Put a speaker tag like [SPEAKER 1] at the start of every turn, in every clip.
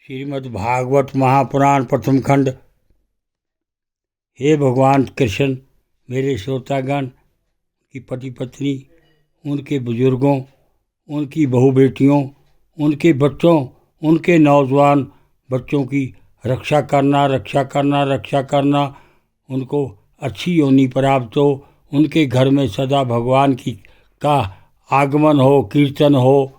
[SPEAKER 1] श्रीमद् भागवत महापुराण प्रथम खंड। हे भगवान कृष्ण, मेरे श्रोतागण की पति पत्नी, उनके बुजुर्गों, उनकी बहू बेटियों, उनके बच्चों, उनके नौजवान बच्चों की रक्षा करना, रक्षा करना, रक्षा करना। उनको अच्छी योनि प्राप्त हो, उनके घर में सदा भगवान की का आगमन हो, कीर्तन हो।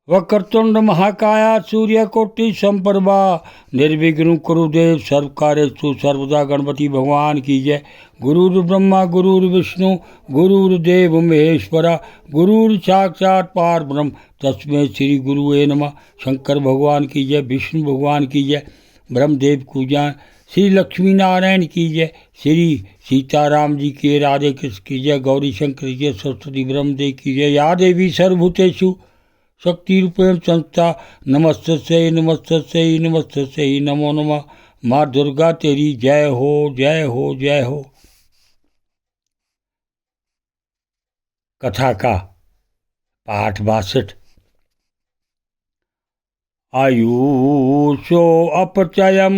[SPEAKER 1] वक्रतुंड महाकाया सूर्यकोटि संप्रभा निर्विघ्न कुरुदेव सर्वकार्येषु सर्वदा। गणपति भगवान की जय। गुरुर्ब्रह्मा गुरुर्विष्णु गुरुर्देव महेश्वरा गुरुर साक्षात् पार ब्रह्म तस्मै श्री गुरुवे नमः। शंकर भगवान की जय, विष्णु भगवान की जय, ब्रह्मदेव की जय, श्री लक्ष्मी नारायण की जय, श्री सीताराम जी के, राधे कृष्ण की जय, गौरी शंकर की जय, सरस्वती ब्रह्मदेव की जय। या देवी सर्वभूतेषु शक्ति रूपेण संस्था नमस्तस्यै नमस्तस्यै नमस्तस्यै नमो नमः। माँ दुर्गा तेरी जय हो, जय हो, जय हो। कथा का पाठ 62। आयुषो अपचयम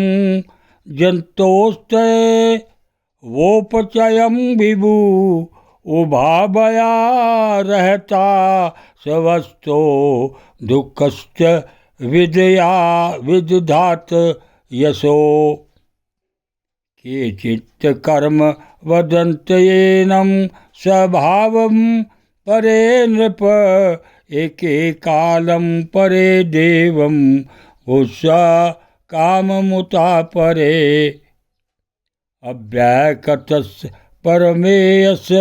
[SPEAKER 1] जंतोस्ते वोपचयम विभु उभाभया रहता स्वस्थो दुःखश्च विदया विदधात यशो। केचित् कर्म वदन्त्येनं स्वभावं परे नृप एके कालं परे देवं भूषा काममुता परे। अव्याकृतस्य परमेयस्य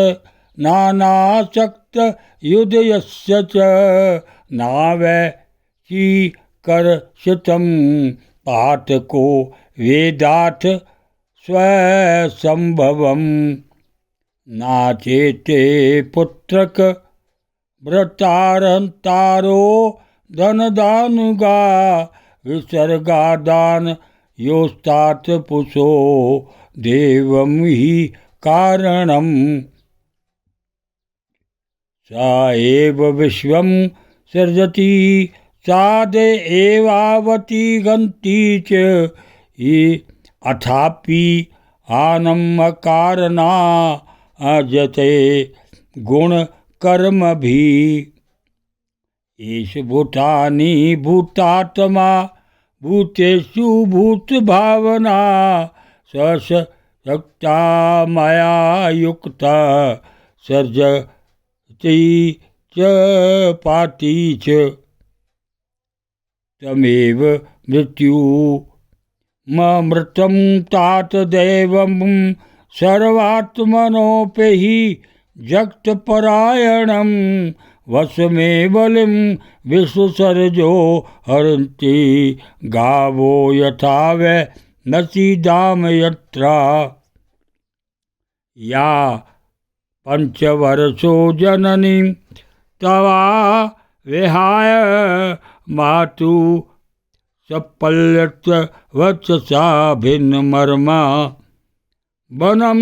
[SPEAKER 1] नानाशक्त युधयस्य च नावैचीकर्षितं पाठको वेदाथ स्वसंभवम्। नाचेते पुत्रक व्रतारंतारो धनदानुगा विसर्गादान योस्तात पुषो देवं हि कारणम्। स एव विश्वं सृजति साद एवावति गन्ति च अथापि आनम अकारना अजते गुण कर्म भी। ईश भूतानि भूतात्मा भूतेषु भूत भावना सशक्ता मया युक्ता सर्जति च पाति च। तमेव मृत्यु मृतं तात दैवं सर्वात्मनोपेहि जगत्परायणं। वसमे बलिं विश्वसर्जो हरन्ति गावो यथा वै नसीदाम यत्रा। या पंचवर्षो जननी तवा विहाय मातु सपल्यत वत्सा भिन्न मर्मा। वनम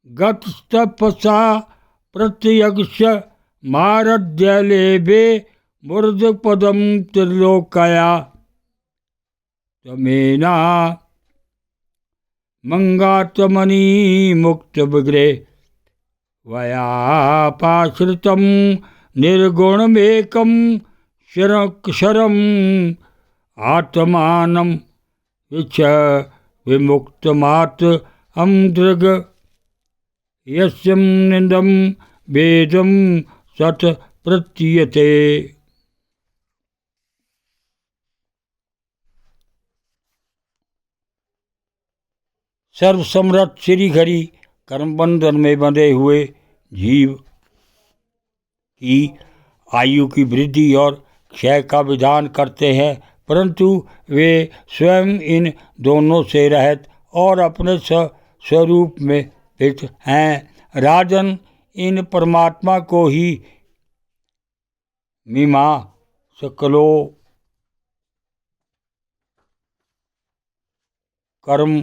[SPEAKER 1] गतस्तपसा प्रत्यक्ष मारद्यलेभे मूर्धपदं त्रिलोकया। तमेना मंगात्मनि मुक्त विग्रह वयापाश्रितं निर्गुणमेकं क्षरम् आत्मानं विच विमुक्तमात् अमृग। यस्यं निन्दं वेदं सत प्रतीयते। सर्वसम्राट श्री हरि कर्मबंधन में बंधे हुए जीव की आयु की वृद्धि और क्षय का विधान करते हैं, परंतु वे स्वयं इन दोनों से रहित और अपने स्वरूप में स्थित हैं। राजन, इन परमात्मा को ही मीमांसको कर्म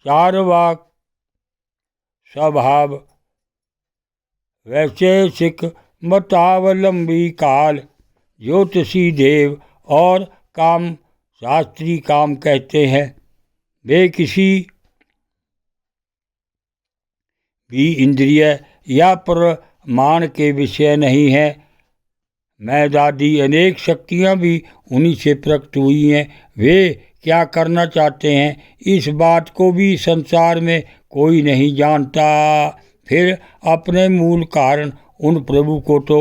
[SPEAKER 1] चारवाक स्वभाव वैशेषिक मतावलंबी काल ज्योतिषी देव और काम शास्त्री काम कहते हैं। वे किसी भी इंद्रिय या प्रमाण के विषय नहीं है। मैं दादी अनेक शक्तियाँ भी उन्हीं से प्रकट हुई हैं। वे क्या करना चाहते हैं इस बात को भी संसार में कोई नहीं जानता। फिर अपने मूल कारण उन प्रभु को तो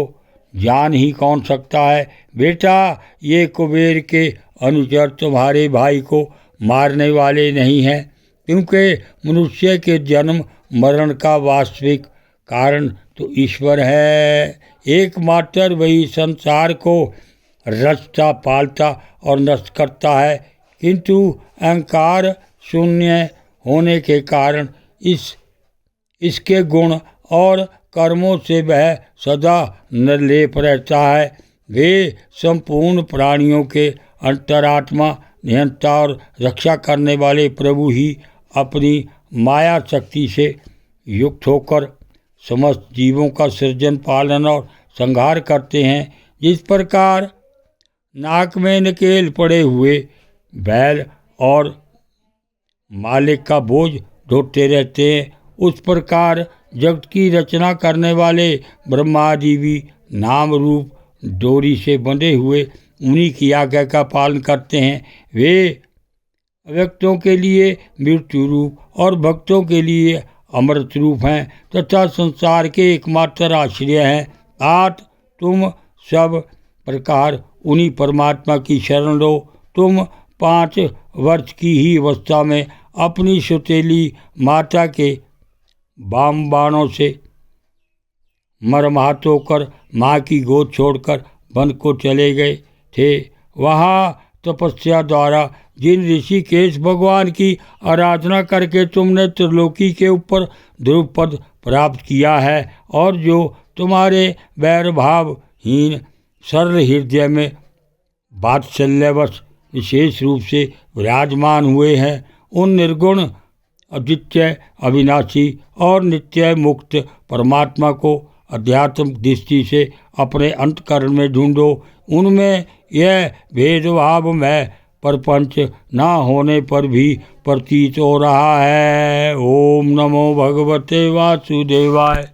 [SPEAKER 1] जान ही कौन सकता है। बेटा, ये कुबेर के अनुचर तुम्हारे भाई को मारने वाले नहीं हैं, क्योंकि मनुष्य के जन्म मरण का वास्तविक कारण तो ईश्वर है। एकमात्र वही संसार को रचता पालता और नष्ट करता है, किंतु अहंकार शून्य होने के कारण इसके गुण और कर्मों से वह सदा निर्लेप रहता है। वे संपूर्ण प्राणियों के अंतरात्मा, नियंता और रक्षा करने वाले प्रभु ही अपनी माया शक्ति से युक्त होकर समस्त जीवों का सृजन, पालन और संहार करते हैं। जिस प्रकार नाक में नकेल पड़े हुए बैल और मालिक का बोझ ढोते रहते हैं, उस प्रकार जगत की रचना करने वाले ब्रह्मा जी भी नाम रूप डोरी से बंधे हुए उन्हीं की आज्ञा का पालन करते हैं। वे व्यक्तों के लिए मृत्यु रूप और भक्तों के लिए अमृत रूप हैं तथा संसार के एकमात्र आश्रय हैं। आज तुम सब प्रकार उन्हीं परमात्मा की शरण लो। तुम 5 वर्ष की ही अवस्था में अपनी सुतेली माता के बाम बाणों से मरमाहत होकर माँ की गोद छोड़कर वन को चले गए थे। वहाँ तपस्या द्वारा जिन ऋषिकेश भगवान की आराधना करके तुमने त्रिलोकी के ऊपर ध्रुव पद प्राप्त किया है और जो तुम्हारे वैरभावहीन सरल हृदय में वात्सल्यवश विशेष रूप से विराजमान हुए हैं, उन निर्गुण अद्वितीय अविनाशी और नित्य मुक्त परमात्मा को अध्यात्म दृष्टि से अपने अंतःकरण में ढूंढो। उनमें यह भेदभाव में प्रपंच न होने पर भी प्रतीत हो रहा है। ओम नमो भगवते वासुदेवाय।